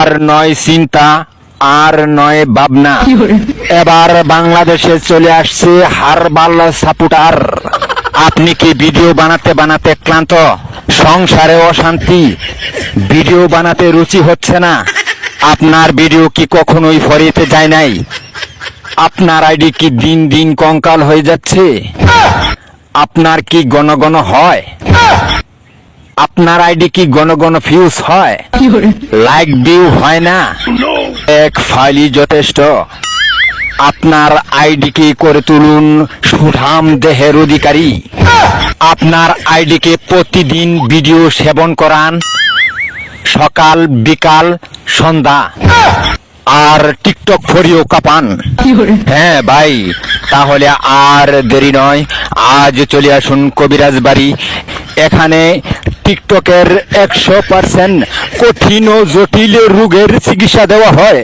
আর নয় চিন্তা, আর নয় ভাবনা, এবার বাংলাদেশে চলে আসছে হারবাল সাপোর্টার। আপনি কি ভিডিও বানাতে বানাতে ক্লান্ত? সংসারে অশান্তি, ভিডিও বানাতে রুচি হচ্ছে না? আপনার ভিডিও কি কখনোই ফরিতে যায় নাই? আপনার আইডি কি দিন দিন কঙ্কাল হয়ে যাচ্ছে? আপনার কি ঘন ঘন হয়? আপনার আইডি কি ঘন ঘন ফিউজ হয়? লাইক ভিউ হয় না? এক ফাইলই যথেষ্ট। আপনার আইডিকে করে তুলুন সুঠাম দেহের অধিকারী। আপনার আইডিকে প্রতিদিন ভিডিও সেবন করান, সকাল বিকাল সন্ধ্যা, আর টিকটক ফরিও কাপান। হ্যাঁ ভাই, তাহলে আর দেরি নয়, আজ চলে আসুন কবিরাজ বাড়ি। এখানে টিকটকের 100% কঠিন ও জটিল রোগের চিকিৎসা দেওয়া হয়।